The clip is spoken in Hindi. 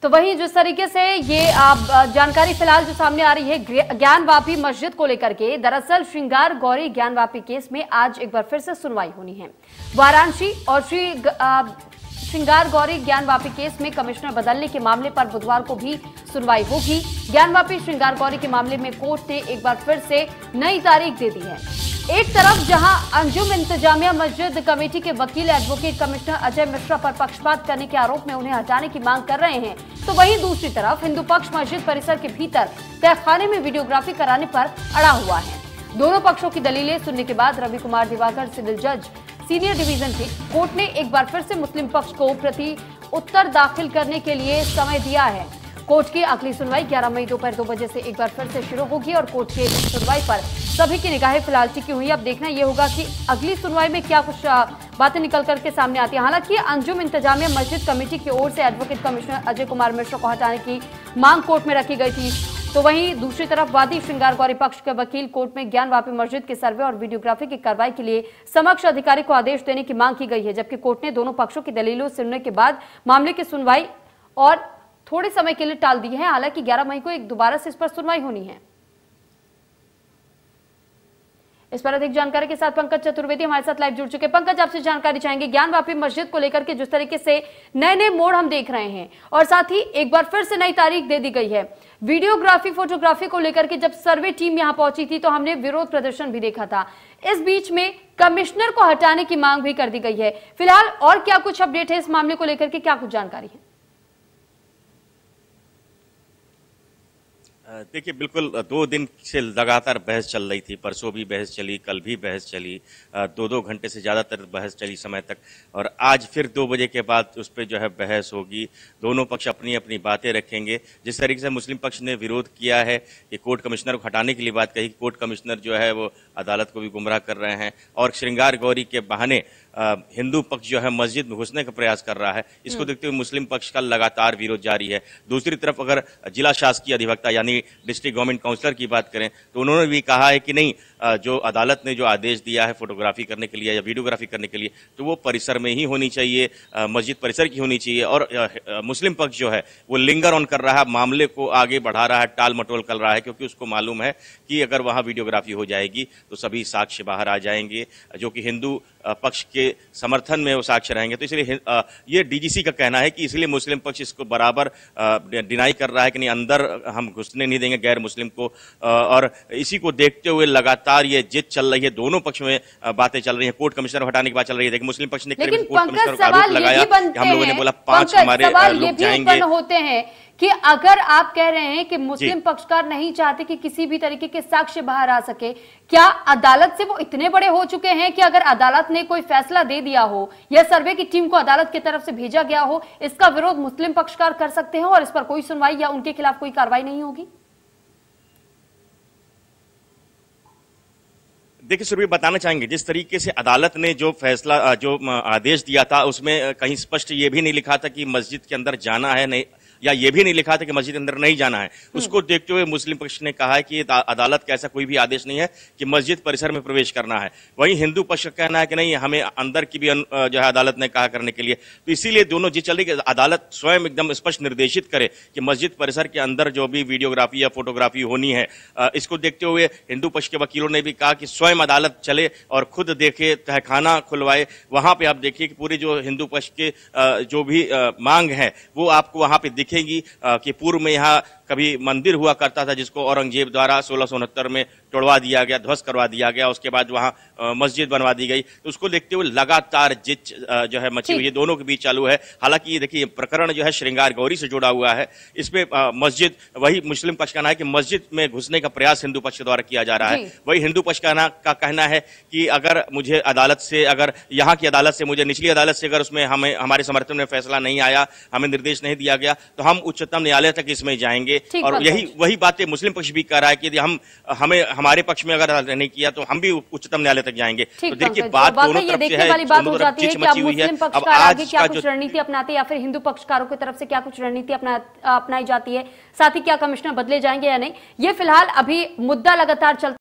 तो वहीं जिस तरीके से ये जानकारी फिलहाल जो सामने आ रही है ज्ञानवापी मस्जिद को लेकर के, दरअसल श्रृंगार गौरी ज्ञानवापी केस में आज एक बार फिर से सुनवाई होनी है। वाराणसी और श्रृंगार गौरी ज्ञानवापी केस में कमिश्नर बदलने के मामले पर बुधवार को भी सुनवाई होगी। ज्ञानवापी श्रृंगार गौरी के मामले में कोर्ट ने एक बार फिर से नई तारीख दे दी है। एक तरफ जहां अंजुम इंतजामिया मस्जिद कमेटी के वकील एडवोकेट कमिश्नर अजय मिश्रा पर पक्षपात करने के आरोप में उन्हें हटाने की मांग कर रहे हैं, तो वहीं दूसरी तरफ हिंदू पक्ष मस्जिद परिसर के भीतर तहखाने में वीडियोग्राफी कराने पर अड़ा हुआ है। दोनों पक्षों की दलीलें सुनने के बाद रवि कुमार दिवाकर सिविल जज सीनियर डिवीजन के कोर्ट ने एक बार फिर से मुस्लिम पक्ष को प्रति उत्तर दाखिल करने के लिए समय दिया है। कोर्ट की अगली सुनवाई 11 मई दोपहर 2 बजे से एक बार फिर से शुरू होगी और कोर्ट की इस सुनवाई पर सभी की निगाहें फिलहाल टिकी हुई। अब देखना यह होगा कि अगली सुनवाई में क्या कुछ बातें निकल करके सामने आती है। हालांकि अंजुम इंतजामिया मस्जिद कमेटी की ओर से एडवोकेट कमिश्नर अजय कुमार मिश्रा को हटाने की मांग कोर्ट में रखी गई थी, तो वहीं दूसरी तरफ वादी श्रृंगार गौरी पक्ष के वकील कोर्ट में ज्ञानवापी मस्जिद के सर्वे और वीडियोग्राफी की कार्रवाई के लिए समक्ष अधिकारी को आदेश देने की मांग की गई है, जबकि कोर्ट ने दोनों पक्षों की दलीलों सुनने के बाद मामले की सुनवाई और थोड़े समय के लिए टाल दी है। हालांकि 11 मई को एक दोबारा से इस पर सुनवाई होनी है। इस पर अधिक जानकारी के साथ पंकज चतुर्वेदी हमारे साथ लाइव जुड़ चुके। पंकज, आपसे जानकारी चाहेंगे ज्ञानवापी मस्जिद को लेकर के जिस तरीके से नए नए मोड़ हम देख रहे हैं और साथ ही एक बार फिर से नई तारीख दे दी गई है। वीडियोग्राफी फोटोग्राफी को लेकर के जब सर्वे टीम यहां पहुंची थी तो हमने विरोध प्रदर्शन भी देखा था। इस बीच में कमिश्नर को हटाने की मांग भी कर दी गई है। फिलहाल और क्या कुछ अपडेट है इस मामले को लेकर के, क्या कुछ जानकारी है? देखिए, बिल्कुल 2 दिन से लगातार बहस चल रही थी। परसों भी बहस चली, कल भी बहस चली, 2-2 घंटे से ज़्यादातर बहस चली समय तक, और आज फिर 2 बजे के बाद उस पर जो है बहस होगी। दोनों पक्ष अपनी अपनी बातें रखेंगे। जिस तरीके से मुस्लिम पक्ष ने विरोध किया है कि कोर्ट कमिश्नर को हटाने के लिए बात कही, कोर्ट कमिश्नर जो है वो अदालत को भी गुमराह कर रहे हैं और श्रृंगार गौरी के बहाने हिंदू पक्ष जो है मस्जिद में घुसने का प्रयास कर रहा है। इसको देखते हुए मुस्लिम पक्ष का लगातार विरोध जारी है। दूसरी तरफ अगर जिला शासकीय अधिवक्ता यानी डिस्ट्रिक्ट गवर्नमेंट काउंसलर की बात करें तो उन्होंने भी कहा है कि नहीं, जो अदालत ने जो आदेश दिया है फोटोग्राफी करने के लिए या वीडियोग्राफी करने के लिए, तो वो परिसर में ही होनी चाहिए, मस्जिद परिसर की होनी चाहिए। और मुस्लिम पक्ष जो है वो लिंगर ऑन कर रहा है, मामले को आगे बढ़ा रहा है, टाल मटोल कर रहा है, क्योंकि उसको मालूम है कि अगर वहां वीडियोग्राफी हो जाएगी तो सभी साक्ष्य बाहर आ जाएंगे जो कि हिंदू पक्ष के समर्थन में वो साक्ष्य रहेंगे। तो इसलिए ये डीजीसी का कहना है कि इसलिए मुस्लिम पक्ष इसको बराबर डिनाई कर रहा है कि नहीं, अंदर हम घुसने नहीं देंगे गैर मुस्लिम को। और इसी को देखते हुए लगातार ये जिद चल रही है, दोनों पक्ष में बातें चल रही है। कोर्ट कमिश्नर हटाने की बात चल रही है। देखिए, मुस्लिम पक्ष ने कोर्ट कमिश्नर को आरोप लगाया, हम लोगों ने बोला 5 हमारे लोग जाएंगे होते हैं कि अगर आप कह रहे हैं कि मुस्लिम पक्षकार नहीं चाहते कि किसी भी तरीके के साक्ष्य बाहर आ सके, क्या अदालत से वो इतने बड़े हो चुके हैं कि अगर अदालत ने कोई फैसला दे दिया हो या सर्वे की टीम को अदालत की तरफ से भेजा गया हो, इसका विरोध मुस्लिम पक्षकार कर सकते हैं और इस पर कोई सुनवाई या उनके खिलाफ कोई कार्रवाई नहीं होगी? देखिए, सुरभि, बताना चाहेंगे जिस तरीके से अदालत ने जो फैसला जो आदेश दिया था उसमें कहीं स्पष्ट ये भी नहीं लिखा था कि मस्जिद के अंदर जाना है नहीं, या ये भी नहीं लिखा था कि मस्जिद के अंदर नहीं जाना है। उसको देखते हुए मुस्लिम पक्ष ने कहा है कि अदालत का ऐसा कोई भी आदेश नहीं है कि मस्जिद परिसर में प्रवेश करना है। वहीं हिंदू पक्ष का कहना है कि नहीं, हमें अंदर की भी जो है अदालत ने कहा करने के लिए। तो इसीलिए दोनों जिद चल रही है कि अदालत स्वयं एकदम स्पष्ट निर्देशित करे कि मस्जिद परिसर के अंदर जो भी वीडियोग्राफी या फोटोग्राफी होनी है। इसको देखते हुए हिंदू पक्ष के वकीलों ने भी कहा कि स्वयं अदालत चले और खुद देखे, तहखाना खुलवाए। वहां पे आप देखिए कि पूरे जो हिंदू पक्ष के जो भी मांग है वो आपको वहां पे दिखेगी कि पूर्व में यहाँ कभी मंदिर हुआ करता था जिसको औरंगजेब द्वारा 1669 में तोड़वा दिया गया, ध्वस्त करवा दिया गया, उसके बाद वहां मस्जिद बनवा दी गई। तो उसको देखते हुए लगातार जिद जो है मची हुई है, दोनों के बीच चालू है। हालांकि ये देखिए, प्रकरण जो है श्रृंगार गौरी से जुड़ा हुआ है। इसमें मस्जिद, वही मुस्लिम पक्ष का कहना है कि मस्जिद में घुसने का प्रयास हिंदू पक्ष द्वारा किया जा रहा है। वही हिंदू पक्ष का कहना है कि अगर मुझे अदालत से, अगर यहाँ की अदालत से, मुझे निचली अदालत से अगर उसमें हमारे समर्थन में फैसला नहीं आया, हमें निर्देश नहीं दिया गया, तो हम उच्चतम न्यायालय तक इसमें जाएंगे। और वही बातें मुस्लिम पक्ष भी कह रहा है कि यदि हमें हमारे पक्ष में अगर नहीं किया तो हम भी उच्चतम न्यायालय तक जाएंगे। तो देखिए, बात दोनों तरफ से है, दोनों तरफ चिच मची हुई है। अब आज क्या कुछ रणनीति अपनाते या फिर हिंदू पक्षकारों की तरफ से क्या कुछ रणनीति अपनाई जाती है, साथ ही क्या कमिश्नर बदले जाएंगे या नहीं, ये फिलहाल अभी मुद्दा लगातार चलता